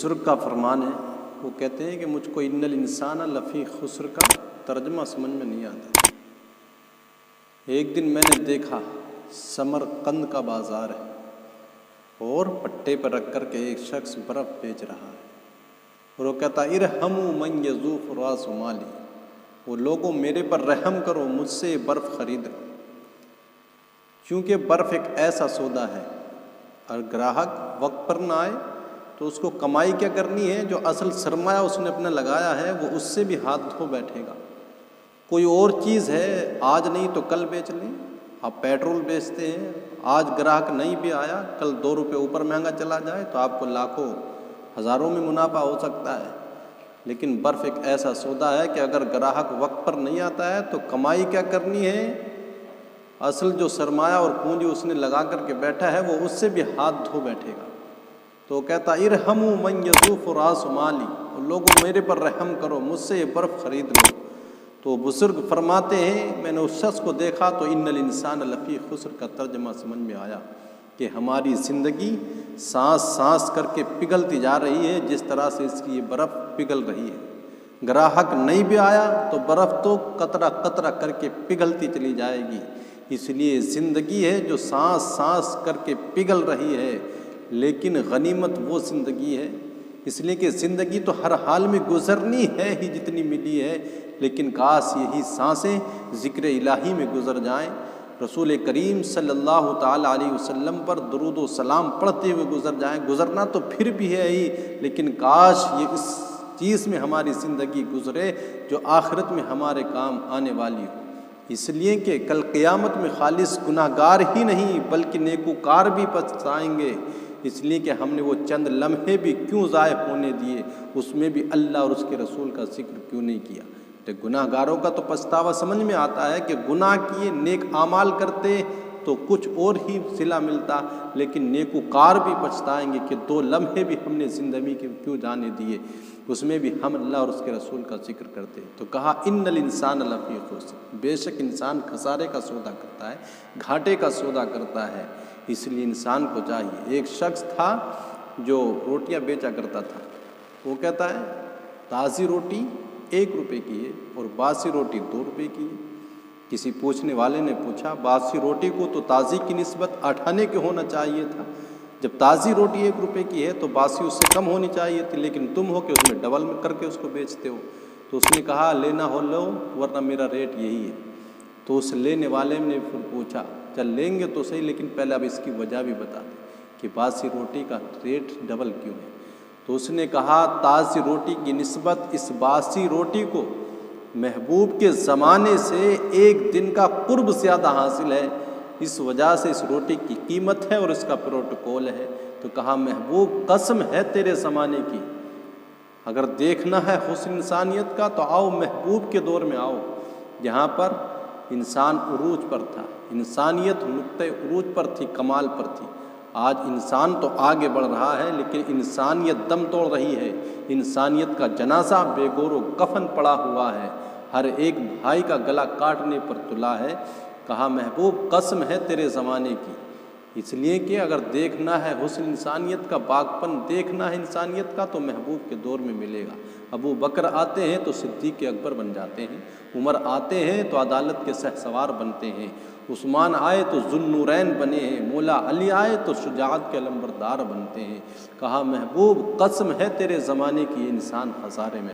بزرگ کا فرمان ہے، وہ کہتے ہیں کہ مجھ کو ان الانسان لفی خسر کا ترجمہ سمجھ میں نہیں آتا۔ ایک دن میں نے دیکھا سمرقند کا بازار ہے اور پٹے پر رکھ کر کے ایک شخص برف بیچ رہا ہے، اور وہ کہتا ارحموا من یذوف راس مالی، وہ لوگوں میرے پر رحم کرو، مجھ سے یہ برف خرید لو، کیونکہ برف ایک ایسا سودا ہے اور گراہک وقت پر نہ آئے تو اس کو کمائی کیا کرنی ہے، جو اصل سرمایہ اس نے اپنا لگایا ہے وہ اس سے بھی ہاتھ دھو بیٹھے گا۔ کوئی اور چیز ہے آج نہیں تو کل بیچ لیں، آپ پیٹرول بیچتے ہیں، آج گراہک نہیں بھی آیا کل 2 روپے اوپر مہنگا چلا جائے تو آپ کو لاکھوں ہزاروں میں منافع ہو سکتا ہے، لیکن برف ایک ایسا سودا ہے کہ اگر گراہک وقت پر نہیں آتا ہے تو کمائی کیا کرنی ہے، اصل جو سرمایہ اور پونجی اس نے لگا کر کے بیٹھا ہے وہ اس سے بھی ہاتھ دھو بیٹھے گا۔ تو کہتا ارحموا من یذوف راس مالی، لوگوں میرے پر رحم کرو، مجھ سے یہ برف خرید لو۔ تو بزرگ فرماتے ہیں میں نے اس شخص کو دیکھا تو ان الانسان لفی خسر کا ترجمہ سمجھ میں آیا کہ ہماری زندگی سانس سانس کر کے پگھلتی جا رہی ہے، جس طرح سے اس کی یہ برف پگھل رہی ہے۔ گراہک نہیں بھی آیا تو برف تو قطرہ قطرہ کر کے پگھلتی چلی جائے گی۔ اس لیے زندگی ہے جو سانس سانس کر کے پگھل رہی ہے، لیکن غنیمت وہ زندگی ہے، اس لیے کہ زندگی تو ہر حال میں گزرنی ہے ہی جتنی ملی ہے، لیکن کاش یہی سانسیں ذکر الہی میں گزر جائیں، رسول کریم صلی اللہ تعالیٰ علیہ وسلم پر درود و سلام پڑھتے ہوئے گزر جائیں۔ گزرنا تو پھر بھی ہے ہی، لیکن کاش یہ اس چیز میں ہماری زندگی گزرے جو آخرت میں ہمارے کام آنے والی ہو، اس لیے کہ کل قیامت میں خالص گناہ گار ہی نہیں بلکہ نیکوکار بھی پچھتائیں گے، اس لیے کہ ہم نے وہ چند لمحے بھی کیوں ضائع ہونے دیے، اس میں بھی اللہ اور اس کے رسول کا ذکر کیوں نہیں کیا۔ تو گناہ گاروں کا تو پچھتاوا سمجھ میں آتا ہے کہ گناہ کیے نیک اعمال کرتے تو کچھ اور ہی صلہ ملتا، لیکن نیکوکار بھی پچھتائیں گے کہ 2 لمحے بھی ہم نے زندگی کے کیوں جانے دیے، اس میں بھی ہم اللہ اور اس کے رسول کا ذکر کرتے۔ تو کہا ان الانسان لفی خسر، بے شک انسان خسارے کا سودا کرتا ہے، گھاٹے کا سودا کرتا ہے، اس لیے انسان کو چاہیے۔ ایک شخص تھا جو روٹیاں بیچا کرتا تھا، وہ کہتا ہے تازی روٹی 1 روپے کی ہے اور باسی روٹی 2 روپے کی ہے۔ کسی پوچھنے والے نے پوچھا باسی روٹی کو تو تازی کی نسبت 8 آنے کے ہونا چاہیے تھا، جب تازی روٹی 1 روپے کی ہے تو باسی اس سے کم ہونی چاہیے تھی، لیکن تم ہو کہ اس میں ڈبل میں کر کے اس کو بیچتے ہو۔ تو اس نے کہا لینا ہو لو ورنہ میرا ریٹ یہی ہے۔ تو اس لینے والے نے پھر پوچھا چل لیں گے تو صحیح، لیکن پہلے اب اس کی وجہ بھی بتا دیں کہ باسی روٹی کا ریٹ ڈبل کیوں ہے۔ تو اس نے کہا تازی روٹی کی نسبت اس باسی روٹی کو محبوب کے زمانے سے 1 دن کا قرب زیادہ حاصل ہے، اس وجہ سے اس روٹی کی قیمت ہے اور اس کا پروٹوکول ہے۔ تو کہا محبوب قسم ہے تیرے زمانے کی، اگر دیکھنا ہے حسن انسانیت کا تو آؤ محبوب کے دور میں آؤ، جہاں پر انسان عروج پر تھا، انسانیت نقطۂ عروج پر تھی، کمال پر تھی۔ آج انسان تو آگے بڑھ رہا ہے لیکن انسانیت دم توڑ رہی ہے، انسانیت کا جنازہ بے گور و کفن پڑا ہوا ہے، ہر ایک بھائی کا گلا کاٹنے پر تلا ہے۔ کہا محبوب قسم ہے تیرے زمانے کی، اس لیے کہ اگر دیکھنا ہے حسن انسانیت کا، پاکپن دیکھنا ہے انسانیت کا تو محبوب کے دور میں ملے گا۔ ابو بکر آتے ہیں تو صدیق اکبر بن جاتے ہیں، عمر آتے ہیں تو عدالت کے شہسوار بنتے ہیں، عثمان آئے تو ذو النورین بنے ہیں، مولا علی آئے تو شجاعت کے علمبردار بنتے ہیں۔ کہا محبوب قسم ہے تیرے زمانے کی، یہ انسان خسارے میں